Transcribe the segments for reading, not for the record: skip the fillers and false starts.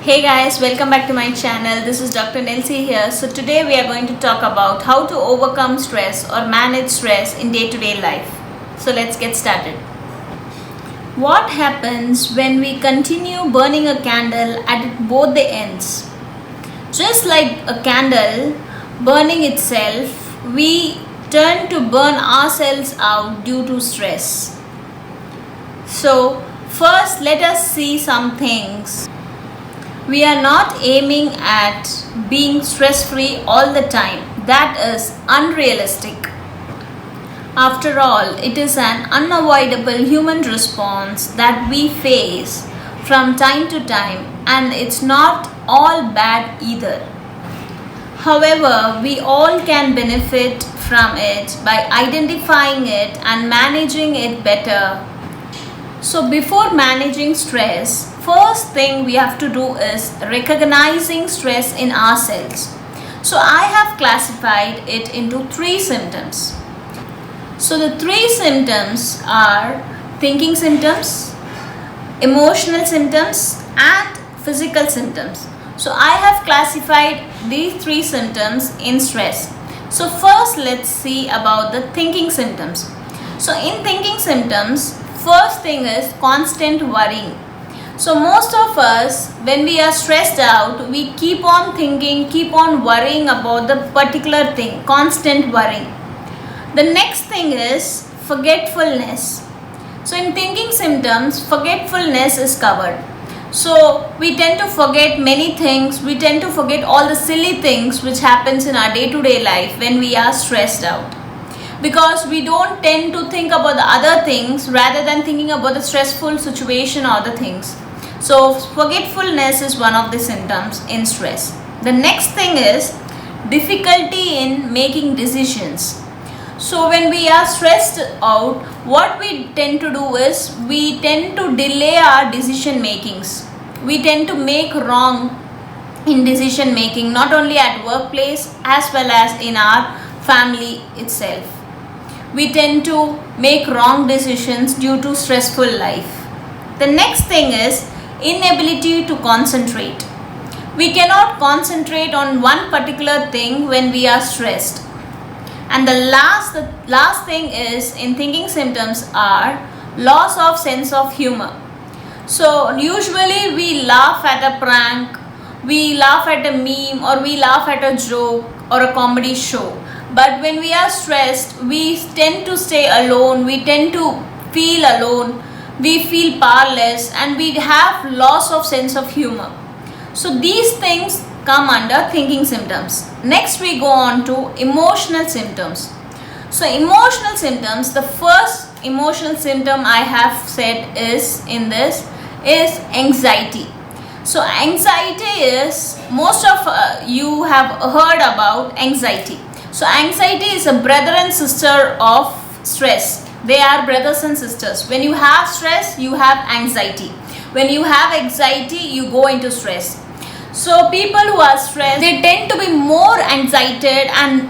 Hey guys, welcome back to my channel. This is Dr. Nelsie here. So today we are going to talk about how to overcome stress or manage stress in day-to-day life. So let's get started. What happens when we continue burning a candle at both the ends? Just like a candle burning itself, we turn to burn ourselves out due to stress. So first let us see some things. We are not aiming at being stress-free all the time. That is unrealistic. After all, it is an unavoidable human response that we face from time to time, and it's not all bad either. However, we all can benefit from it by identifying it and managing it better. So before managing stress, first thing we have to do is recognizing stress in ourselves. So I have classified it into three symptoms. So the three symptoms are thinking symptoms, emotional symptoms, and physical symptoms. So I have classified these three symptoms in stress. So first let's see about the thinking symptoms. So in thinking symptoms, first thing is constant worrying. So most of us, when we are stressed out, we keep on thinking, keep on worrying about the particular thing, constant worrying. The next thing is forgetfulness. So in thinking symptoms, forgetfulness is covered. So we tend to forget many things, we tend to forget all the silly things which happens in our day-to-day life when we are stressed out. Because we don't tend to think about the other things rather than thinking about the stressful situation or the things. So forgetfulness is one of the symptoms in stress. The next thing is difficulty in making decisions. So when we are stressed out, what we tend to do is we tend to delay our decision makings. We tend to make wrong in decision making, not only at workplace as well as in our family itself. We tend to make wrong decisions due to stressful life. The next thing is inability to concentrate. We cannot concentrate on one particular thing when we are stressed. And the last thing is in thinking symptoms are loss of sense of humor. So usually we laugh at a prank, we laugh at a meme, or we laugh at a joke or a comedy show. But when we are stressed, we tend to stay alone, we tend to feel alone, we feel powerless, and we have loss of sense of humor. So these things come under thinking symptoms. Next we go on to emotional symptoms. So emotional symptoms, the first emotional symptom I have said is anxiety. So anxiety is, most of you have heard about anxiety. So anxiety is a brother and sister of stress. They are brothers and sisters. When you have stress, you have anxiety. When you have anxiety, you go into stress. So people who are stressed, they tend to be more anxiety and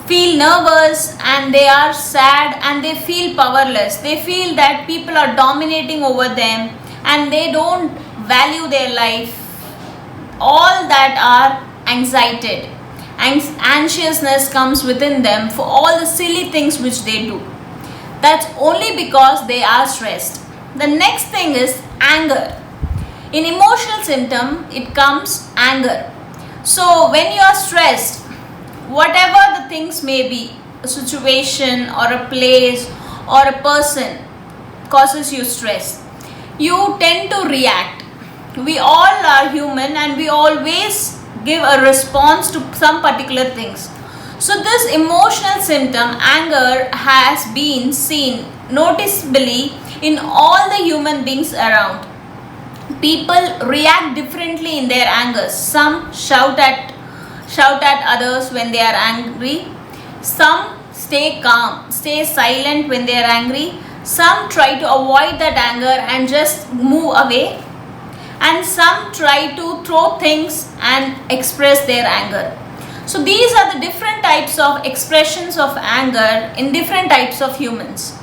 feel nervous, and they are sad, and they feel powerless. They feel that people are dominating over them and they don't value their life. All that are anxiety. Anxiousness comes within them for all the silly things which they do. That's only because they are stressed. The next thing is anger. In emotional symptom, it comes anger. So when you are stressed, whatever the things may be, a situation or a place or a person causes you stress, you tend to react. We all are human and we always give a response to some particular things. So this emotional symptom, anger, has been seen noticeably in all the human beings around. People react differently in their anger. Some shout at others when they are angry. Some stay calm, stay silent when they are angry. Some try to avoid that anger and just move away. And some try to throw things and express their anger. So these are the different types of expressions of anger in different types of humans.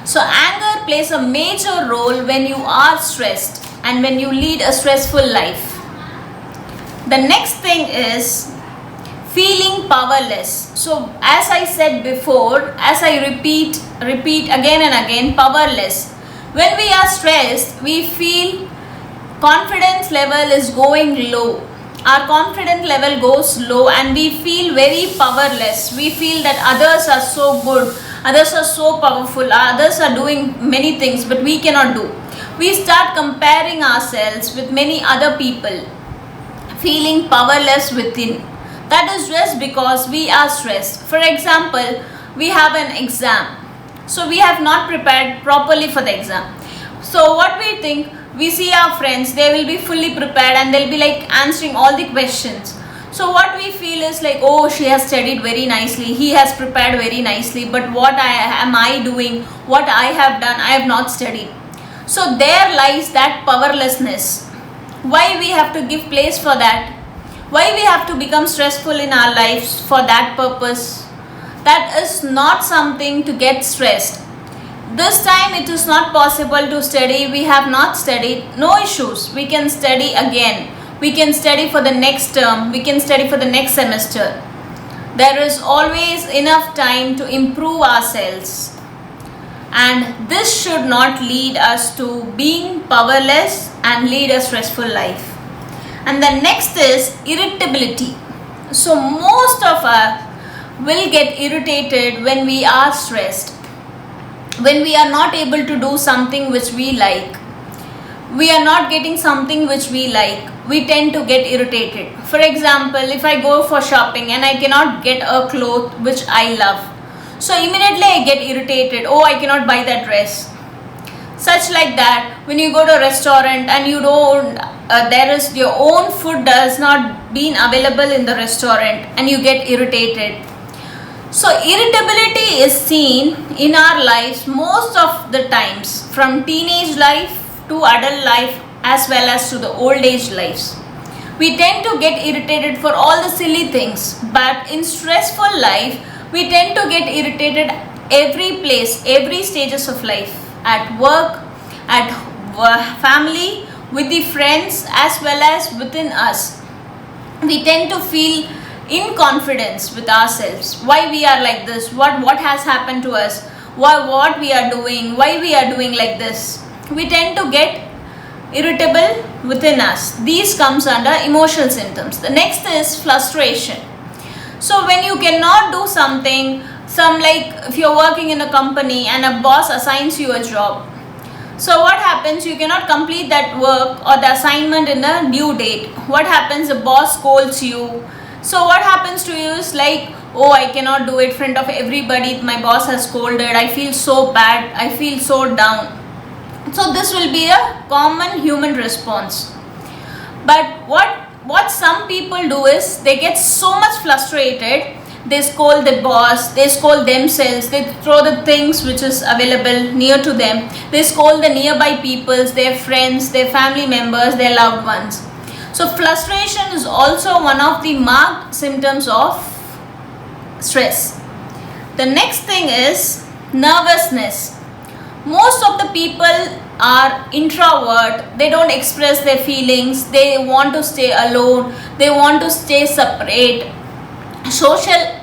So anger plays a major role when you are stressed and when you lead a stressful life. The next thing is feeling powerless. So as I said before, as I repeat again and again, powerless. When we are stressed, we feel confidence level is going low. Our confidence level goes low and we feel very powerless. We feel that others are so good, others are so powerful, others are doing many things but we cannot do. We start comparing ourselves with many other people, feeling powerless within. That is just because we are stressed. For example, we have an exam. So we have not prepared properly for the exam. So what we think, we see our friends, they will be fully prepared and they'll be like answering all the questions. So what we feel is like, oh, she has studied very nicely, he has prepared very nicely, but what am I doing? What I have done, I have not studied. So there lies that powerlessness. Why we have to give place for that? Why we have to become stressful in our lives for that purpose? That is not something to get stressed. This time it is not possible to study, we have not studied, no issues, we can study again. We can study for the next term, we can study for the next semester. There is always enough time to improve ourselves. And this should not lead us to being powerless and lead a stressful life. And the next is irritability. So most of us will get irritated when we are stressed. When we are not able to do something which we like, we are not getting something which we like, we tend to get irritated. For example, if I go for shopping and I cannot get a cloth which I love, so immediately I get irritated. Oh, I cannot buy that dress. Such like that, when you go to a restaurant and you don't, there is your own food does not been available in the restaurant and you get irritated. So irritability is seen in our lives most of the times, from teenage life to adult life as well as to the old age lives. We tend to get irritated for all the silly things, but in stressful life, we tend to get irritated every place, every stages of life, at work, at family, with the friends as well as within us. We tend to feel in confidence with ourselves, why we are like this, what has happened to us, what we are doing, why we are doing like this. We tend to get irritable within us. These comes under emotional symptoms. The next is frustration. So when you cannot do something, like if you're working in a company and a boss assigns you a job, so what happens, you cannot complete that work or the assignment in a due date. What happens, the boss scolds you. So what happens to you is like, oh, I cannot do it in front of everybody, my boss has scolded, I feel so bad, I feel so down. So this will be a common human response. But what some people do is, they get so much frustrated, they scold the boss, they scold themselves, they throw the things which is available near to them, they scold the nearby peoples, their friends, their family members, their loved ones. So frustration is also one of the marked symptoms of stress. The next thing is nervousness. Most of the people are introvert, they don't express their feelings, they want to stay alone, they want to stay separate. Social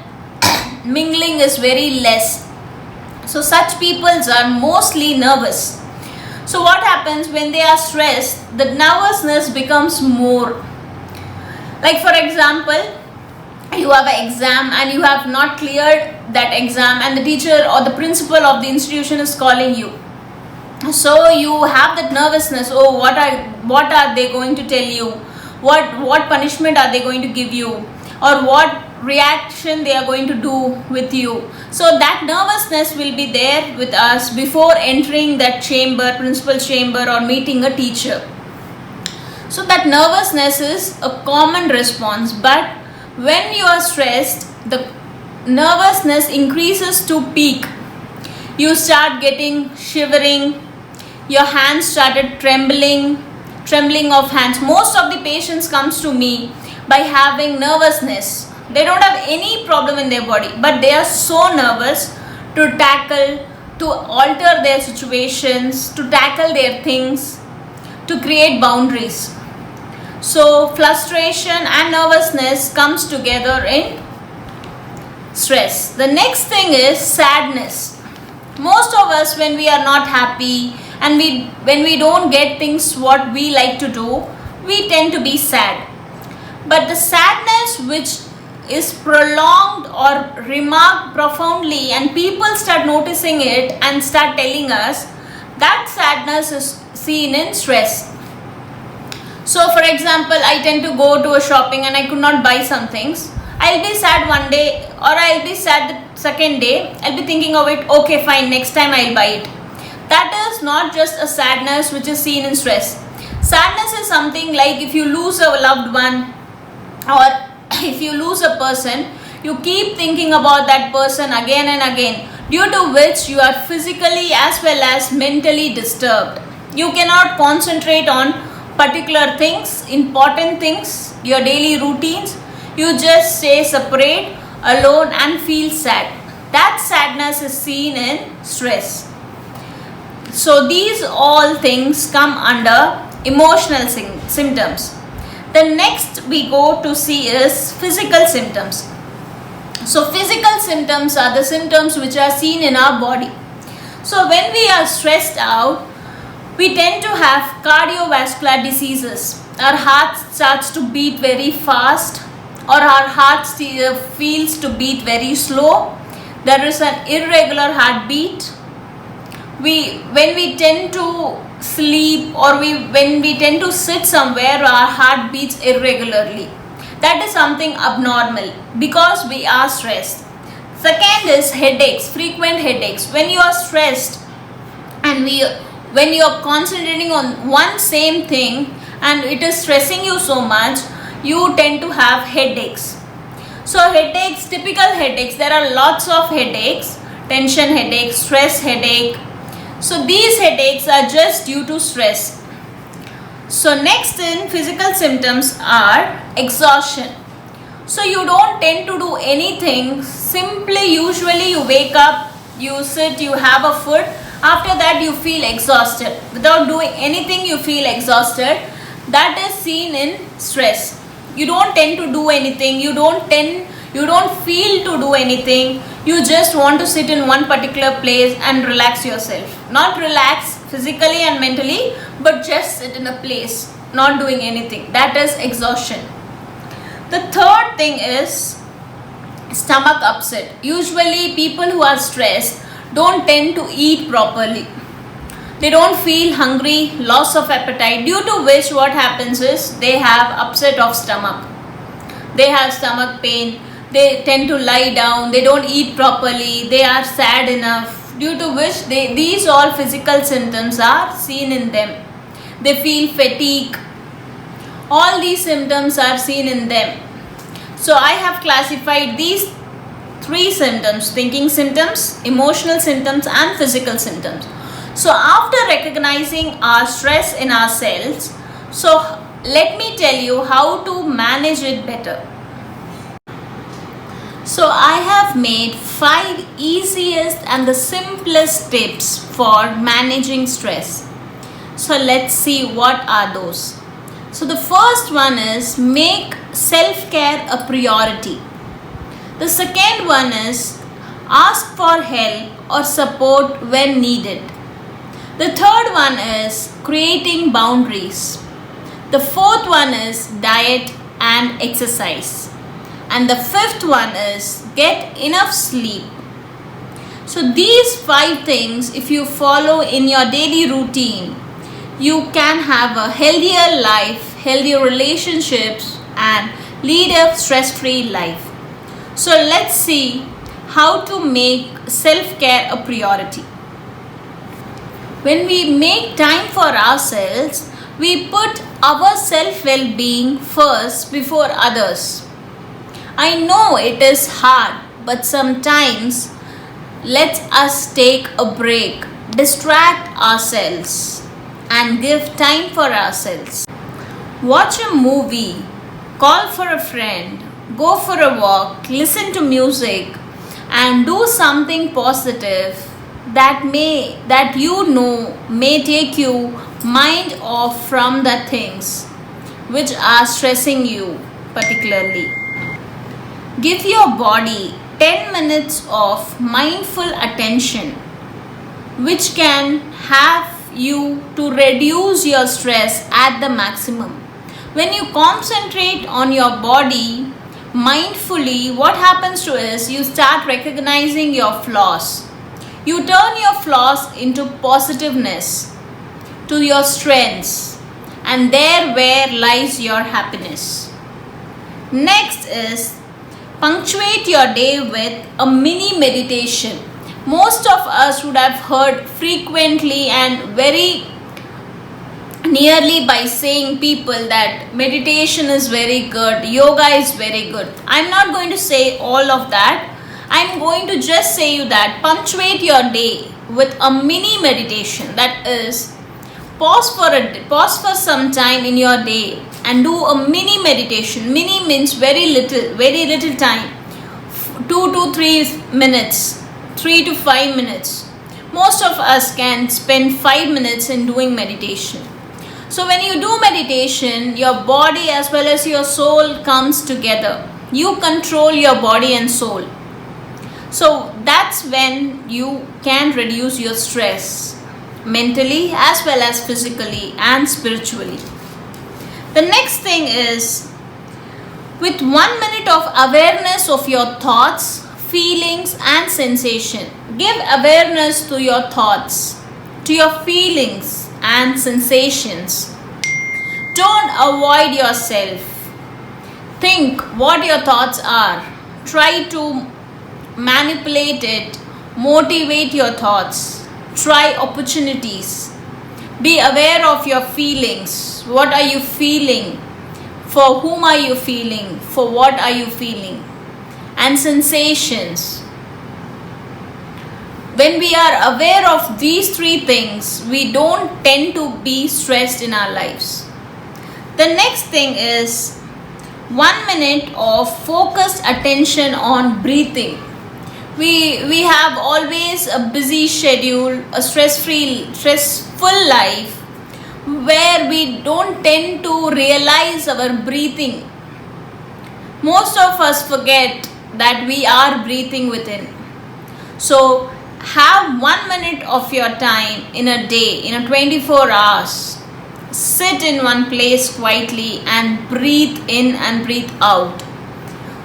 mingling is very less. So such people are mostly nervous. So what happens when they are stressed, the nervousness becomes more. Like for example, you have an exam and you have not cleared that exam and the teacher or the principal of the institution is calling you. So you have that nervousness, oh, what are they going to tell you? What punishment are they going to give you? Or what reaction they are going to do with you. So that nervousness will be there with us before entering that chamber, principal chamber, or meeting a teacher. So that nervousness is a common response, but when you are stressed, the nervousness increases to peak. You start getting shivering, your hands started trembling of hands. Most of the patients comes to me by having nervousness. They don't have any problem in their body, but they are so nervous to tackle, to alter their situations, to tackle their things, to create boundaries. So frustration and nervousness comes together in stress. The next thing is sadness. Most of us, when we are not happy and when we don't get things what we like to do, we tend to be sad. But the sadness which is prolonged or remarked profoundly and people start noticing it and start telling us, that sadness is seen in stress. So for example, I tend to go to a shopping and I could not buy some things. I'll be sad one day or I'll be sad the second day. I'll be thinking of it, okay fine, next time I'll buy it. That is not just a sadness which is seen in stress. Sadness is something like if you lose a loved one or if you lose a person, you keep thinking about that person again and again, due to which you are physically as well as mentally disturbed. You cannot concentrate on particular things, important things, your daily routines. You just stay separate, alone and feel sad. That sadness is seen in stress. So these all things come under emotional symptoms. The next we go to see is physical symptoms. So physical symptoms are the symptoms which are seen in our body. So when we are stressed out, we tend to have cardiovascular diseases. Our heart starts to beat very fast or our heart feels to beat very slow. There is an irregular heartbeat. When we tend to sleep or when we tend to sit somewhere, our heart beats irregularly. That is something abnormal because we are stressed. Second is headaches, frequent headaches. When you are stressed and when you are concentrating on one same thing and it is stressing you so much, you tend to have headaches. So headaches, typical headaches, there are lots of headaches, tension headache, stress headache. So these headaches are just due to stress. So next in physical symptoms are exhaustion. So you don't tend to do anything, simply usually you wake up, you sit, you have a food, after that you feel exhausted. Without doing anything you feel exhausted. That is seen in stress. You don't tend to do anything, you don't feel to do anything. You just want to sit in one particular place and relax yourself. Not relax physically and mentally, but just sit in a place, not doing anything. That is exhaustion. The third thing is stomach upset. Usually people who are stressed don't tend to eat properly. They don't feel hungry, loss of appetite, due to which what happens is they have upset of stomach. They have stomach pain, they tend to lie down, they don't eat properly, they are sad enough, due to which these all physical symptoms are seen in them. They feel fatigue. All these symptoms are seen in them. So I have classified these three symptoms: thinking symptoms, emotional symptoms and physical symptoms. So after recognizing our stress in ourselves, so let me tell you how to manage it better. So I have made 5 easiest and the simplest tips for managing stress. So let's see what are those. So the first one is make self-care a priority. The second one is ask for help or support when needed. The third one is creating boundaries. The fourth one is diet and exercise. And the fifth one is get enough sleep. So these 5 things, if you follow in your daily routine, you can have a healthier life, healthier relationships and lead a stress-free life. So let's see how to make self-care a priority. When we make time for ourselves, we put our self-well-being first before others. I know it is hard, but sometimes let us take a break, distract ourselves and give time for ourselves. Watch a movie, call for a friend, go for a walk, listen to music and do something positive that may take you mind off from the things which are stressing you particularly. Give your body 10 minutes of mindful attention, which can have you to reduce your stress at the maximum. When you concentrate on your body mindfully, what happens to is you start recognizing your flaws. You turn your flaws into positiveness, to your strengths, and there where lies your happiness. Next is punctuate your day with a mini meditation. Most of us would have heard frequently and very nearly by saying people that meditation is very good, yoga is very good. I'm not going to say all of that. I'm going to just say you that punctuate your day with a mini meditation. That is, pause for some time in your day and do a mini meditation. Mini means very little time. 2 to 3 minutes, 3 to 5 minutes. Most of us can spend 5 minutes in doing meditation. So when you do meditation, your body as well as your soul comes together. You control your body and soul. So that's when you can reduce your stress mentally as well as physically and spiritually. The next thing is, with 1 minute of awareness of your thoughts, feelings and sensation. Give awareness to your thoughts, to your feelings and sensations. Don't avoid yourself. Think what your thoughts are. Try to manipulate it. Motivate your thoughts. Try opportunities. Be aware of your feelings. What are you feeling? For whom are you feeling? For what are you feeling? And sensations. When we are aware of these three things, we don't tend to be stressed in our lives. The next thing is 1 minute of focused attention on breathing. We have always a busy schedule, a stressful life where we don't tend to realize our breathing. Most of us forget that we are breathing within. So have 1 minute of your time in a day, in a 24 hours. Sit in one place quietly and breathe in and breathe out.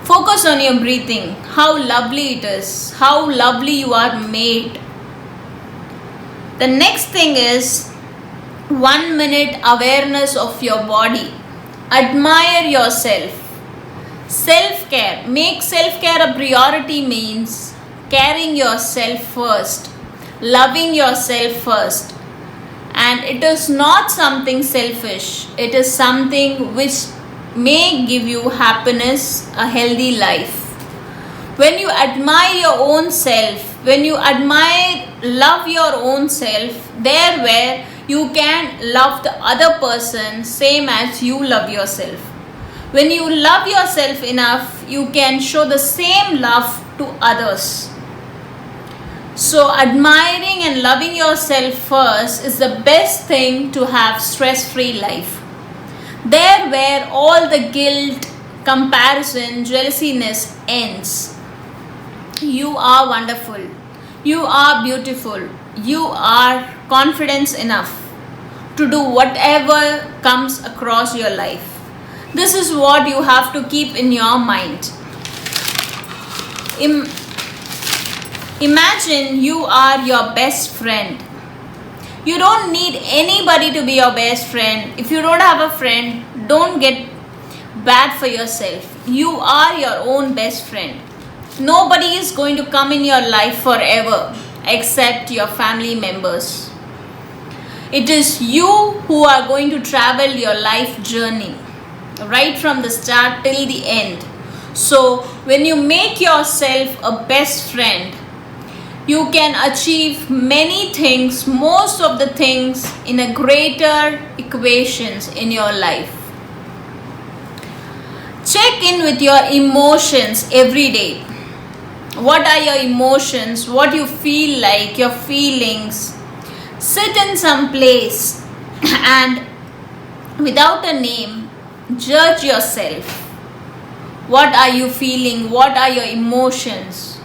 Focus on your breathing, how lovely it is, how lovely you are made. The next thing is 1 minute awareness of your body. Admire yourself. Self-care. Make self-care a priority means caring yourself first, loving yourself first. And it is not something selfish. It is something which may give you happiness, a healthy life. When you admire your own self, when you love your own self, there where you can love the other person same as you love yourself. When you love yourself enough, you can show the same love to others. So admiring and loving yourself first is the best thing to have stress-free life. There where all the guilt, comparison, jealousiness ends. You are wonderful. You are beautiful. You are confident enough to do whatever comes across your life. This is what you have to keep in your mind. Imagine you are your best friend. You don't need anybody to be your best friend. If you don't have a friend, don't get bad for yourself. You are your own best friend. Nobody is going to come in your life forever except your family members. It is you who are going to travel your life journey right from the start till the end. So when you make yourself a best friend, you can achieve many things, most of the things in a greater equations in your life. Check in with your emotions every day. What are your emotions? What you feel like, your feelings. Sit in some place and without a name, judge yourself. What are you feeling? What are your emotions?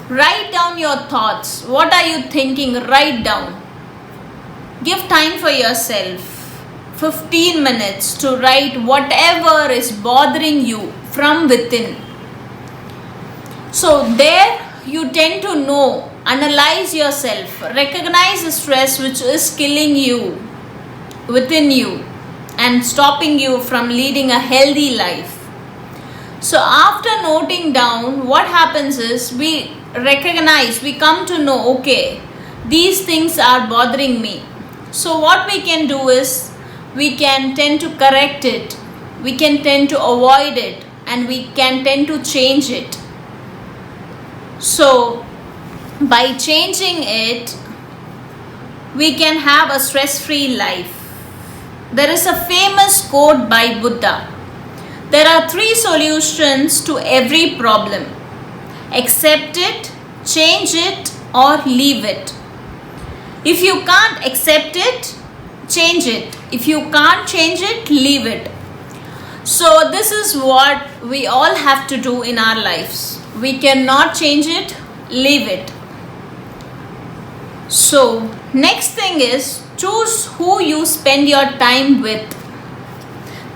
Write down your thoughts. What are you thinking? Write down. Give time for yourself. 15 minutes to write whatever is bothering you from within. So there you tend to know, analyze yourself, recognize the stress which is killing you within you and stopping you from leading a healthy life. So after noting down, what happens is we recognize, we come to know, okay, these things are bothering me. So what we can do is we can tend to correct it, we can tend to avoid it, and we can tend to change it. So by changing it, we can have a stress-free life. There is a famous quote by Buddha. There are 3 solutions to every problem. Accept it, change it, or leave it. If you can't accept it, change it. If you can't change it, leave it. So this is what we all have to do in our lives. We cannot change it, leave it. So next thing is, choose who you spend your time with.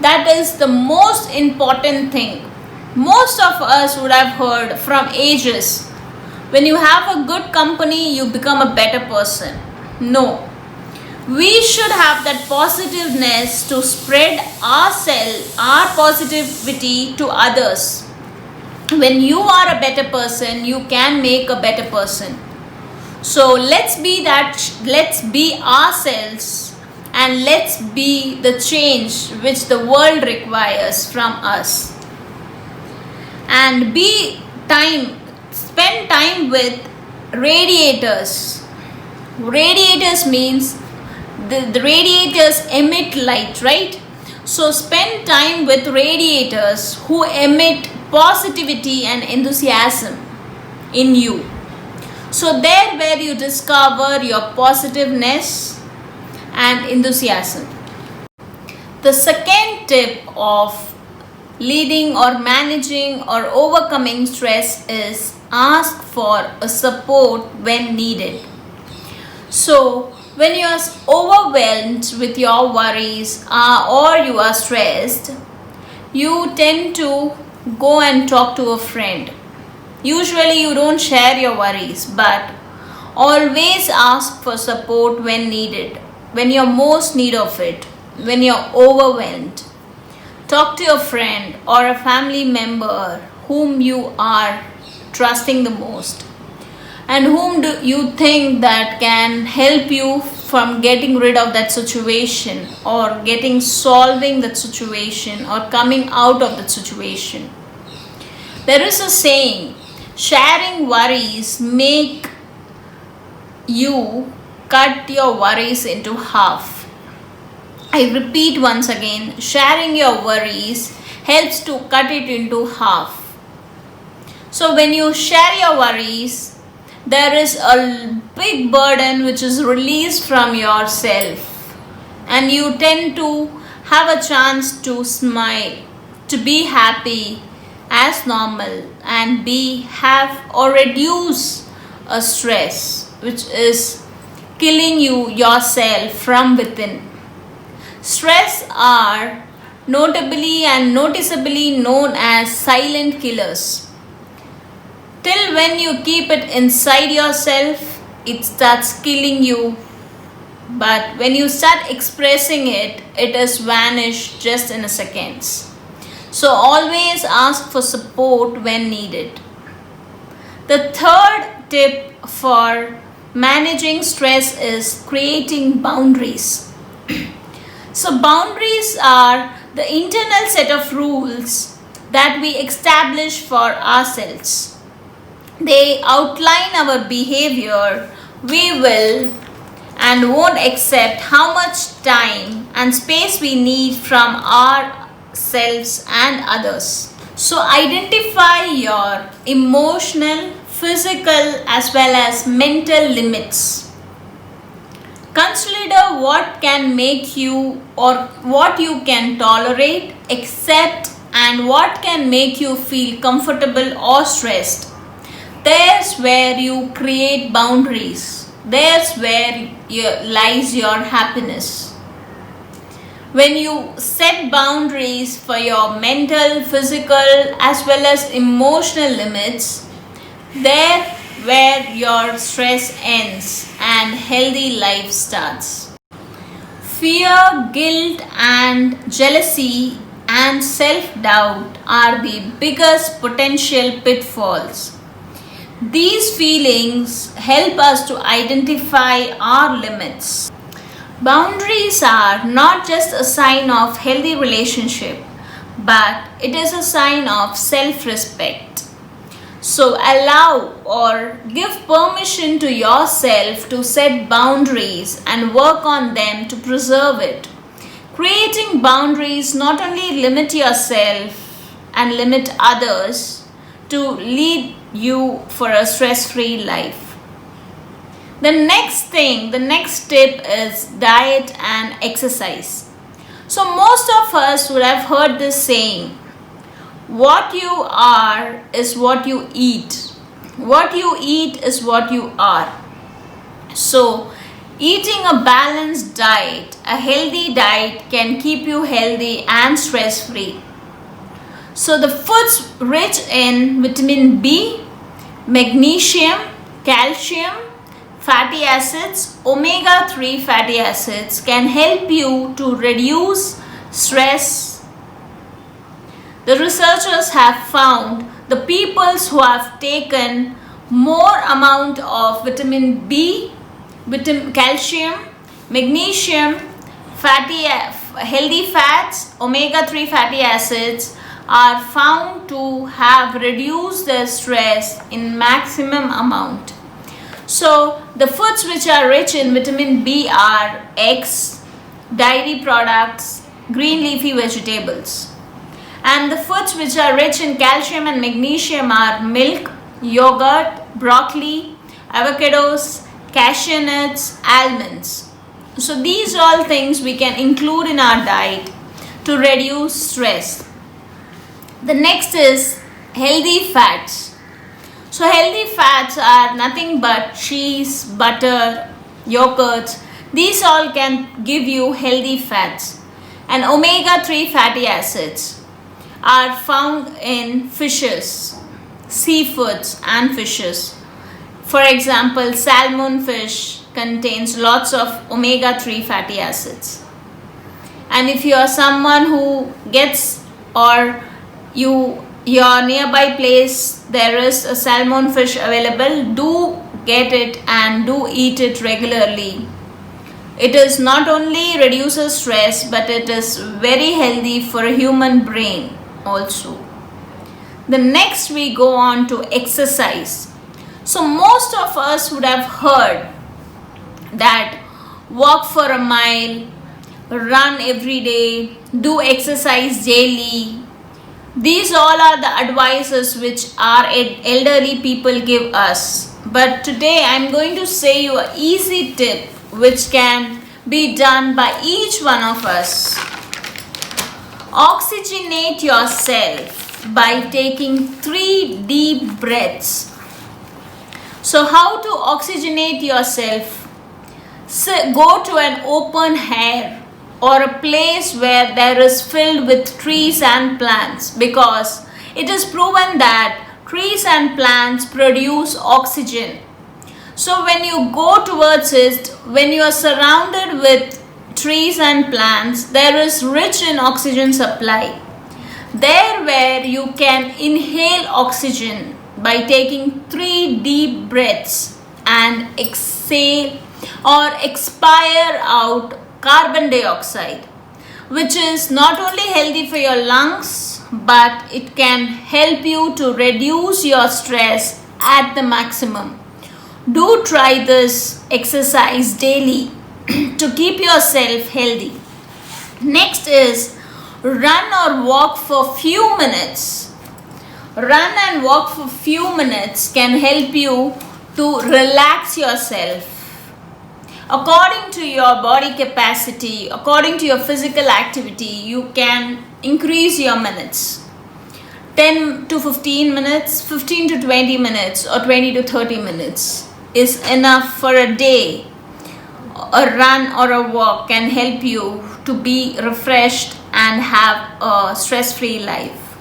That is the most important thing. Most of us would have heard from ages, when you have a good company, you become a better person. No. We should have that positiveness to spread our positivity to others. When you are a better person, you can make a better person. So let's be ourselves, and let's be the change which the world requires from us. And spend time with radiators. Radiators means the radiators emit light, right? So spend time with radiators who emit positivity and enthusiasm in you. So there where you discover your positiveness and enthusiasm. The second tip of leading or managing or overcoming stress is ask for a support when needed. So when you are overwhelmed with your worries or you are stressed, you tend to go and talk to a friend. Usually you don't share your worries, but always ask for support when needed, when you're most need of it, when you're overwhelmed. Talk to your friend or a family member whom you are trusting the most, and whom do you think that can help you from getting rid of that situation or solving that situation or coming out of that situation. There is a saying, sharing worries make you cut your worries into half. I repeat once again, sharing your worries helps to cut it into half. So when you share your worries, there is a big burden which is released from yourself, and you tend to have a chance to smile, to be happy as normal, and have or reduce a stress which is killing you yourself from within. Stress are notably and noticeably known as silent killers. Till when you keep it inside yourself, it starts killing you. But when you start expressing it, it is vanished just in a second. So always ask for support when needed. The third tip for managing stress is creating boundaries. So boundaries are the internal set of rules that we establish for ourselves. They outline our behavior. We will and won't accept how much time and space we need from ourselves and others. So identify your emotional, physical as well as mental limits. Consider what can make you or what you can tolerate, accept, and what can make you feel comfortable or stressed. There's where you create boundaries. There's where lies your happiness. When you set boundaries for your mental, physical, as well as emotional limits, there where your stress ends and healthy life starts. Fear, guilt, and jealousy and self-doubt are the biggest potential pitfalls. These feelings help us to identify our limits. Boundaries are not just a sign of healthy relationship, but it is a sign of self-respect. So allow or give permission to yourself to set boundaries and work on them to preserve it. Creating boundaries not only limit yourself and limit others to lead you for a stress-free life. The next tip is diet and exercise. So most of us would have heard this saying, what you are is what you eat. What you eat is what you are. So eating a balanced diet, a healthy diet can keep you healthy and stress-free. So the foods rich in vitamin B, magnesium, calcium, fatty acids, omega-3 fatty acids can help you to reduce stress. The researchers have found the peoples who have taken more amount of vitamin B, calcium, magnesium, healthy fats, omega-3 fatty acids are found to have reduced their stress in maximum amount. So the foods which are rich in vitamin B are eggs, dairy products, green leafy vegetables. And the foods which are rich in calcium and magnesium are milk, yogurt, broccoli, avocados, cashew nuts, almonds. So these all things we can include in our diet to reduce stress. The next is healthy fats. So healthy fats are nothing but cheese, butter, yogurt. These all can give you healthy fats. And omega-3 fatty acids are found in fishes, seafoods and fishes. For example, salmon fish contains lots of omega-3 fatty acids. And if you are someone who gets or your nearby place there is a salmon fish available, do get it and do eat it regularly. It is not only reduces stress, but it is very healthy for a human brain also. The next we go on to exercise. So most of us would have heard that walk for a mile, run every day, do exercise daily. These all are the advices which our elderly people give us. But today I am going to say you an easy tip which can be done by each one of us. Oxygenate yourself by taking 3 deep breaths. So how to oxygenate yourself? Go to an open air or a place where there is filled with trees and plants, because it is proven that trees and plants produce oxygen. So when you go towards it, when you are surrounded with trees and plants, there is rich in oxygen supply. There where you can inhale oxygen by taking 3 deep breaths and exhale or expire out carbon dioxide, which is not only healthy for your lungs, but it can help you to reduce your stress at the maximum. Do try this exercise daily to keep yourself healthy. Next is run or walk for few minutes. Run and walk for few minutes can help you to relax yourself. According to your body capacity, according to your physical activity, you can increase your minutes. 10 to 15 minutes, 15 to 20 minutes, or 20 to 30 minutes is enough for a day. A run or a walk can help you to be refreshed and have a stress-free life.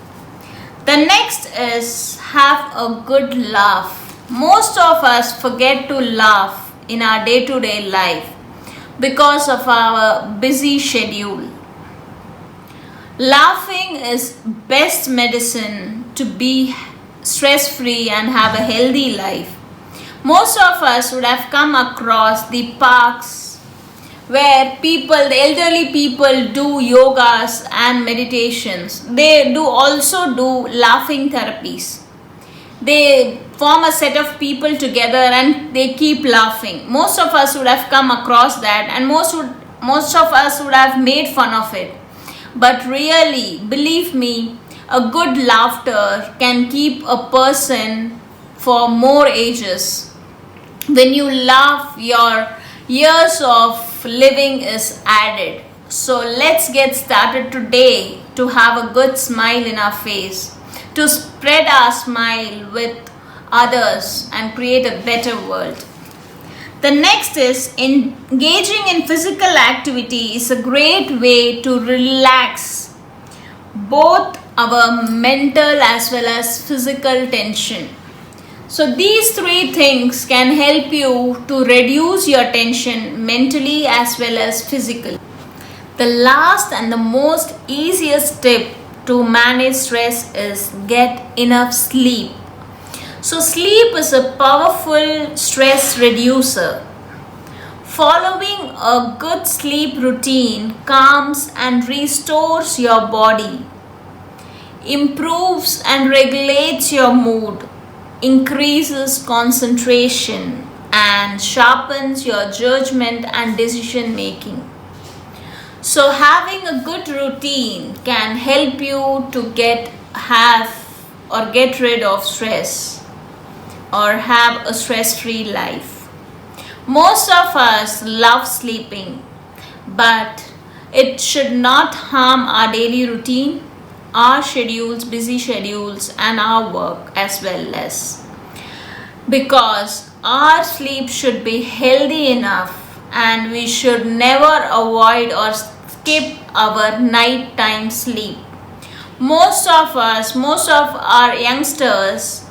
The next is have a good laugh. Most of us forget to laugh in our day-to-day life because of our busy schedule. Laughing is best medicine to be stress-free and have a healthy life. Most of us would have come across the parks where the elderly people do yogas and meditations. They do also do laughing therapies. They form a set of people together and they keep laughing. Most of us would have come across that, and most of us would have made fun of it. But really, believe me, a good laughter can keep a person for more ages. When you laugh, your years of living is added. So let's get started today to have a good smile in our face, to spread our smile with others and create a better world. The next is engaging in physical activity is a great way to relax both our mental as well as physical tension. So these three things can help you to reduce your tension mentally as well as physically. The last and the most easiest tip to manage stress is get enough sleep. So sleep is a powerful stress reducer. Following a good sleep routine calms and restores your body, improves and regulates your mood, increases concentration, and sharpens your judgment and decision making. So having a good routine can help you to get rid of stress or have a stress-free life. Most of us love sleeping, but it should not harm our daily routine, our schedules, busy schedules, and our work as well as. Because our sleep should be healthy enough, and we should never avoid or skip our nighttime sleep. Most of our youngsters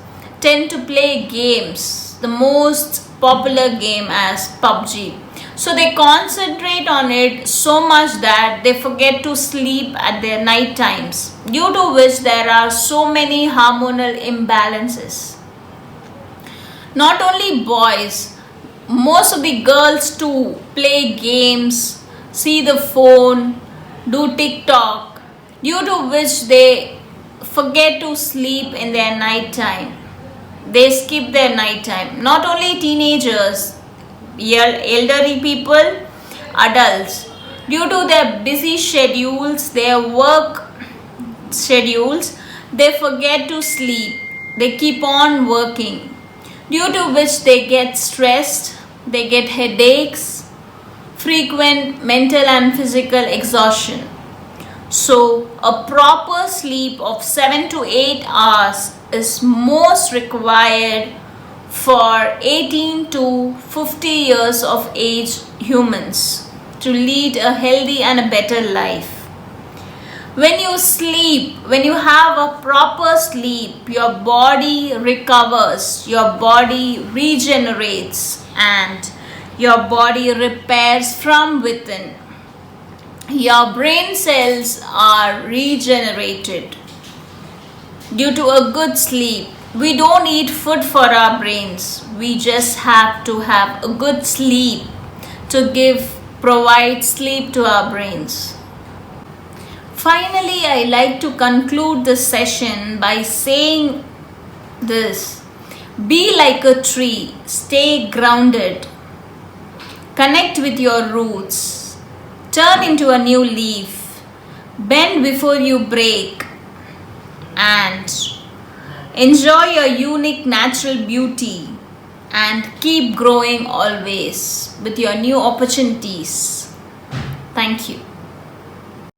tend to play games, the most popular game as PUBG. So they concentrate on it so much that they forget to sleep at their night times, due to which there are so many hormonal imbalances. Not only boys, most of the girls too play games, see the phone, do TikTok, due to which they forget to sleep in their night time. They skip their night time. Not only teenagers, elderly people, adults, due to their busy schedules, their work schedules, they forget to sleep. They keep on working, due to which they get stressed, they get headaches, frequent mental and physical exhaustion. So a proper sleep of 7 to 8 hours is most required for 18 to 50 years of age humans to lead a healthy and a better life. When you sleep, when you have a proper sleep, your body recovers, your body regenerates, and your body repairs from within. Your brain cells are regenerated due to a good sleep. We don't eat food for our brains. We just have to have a good sleep to provide sleep to our brains. Finally, I like to conclude this session by saying this: be like a tree, stay grounded, connect with your roots, turn into a new leaf, bend before you break, and enjoy your unique natural beauty and keep growing always with your new opportunities. Thank you.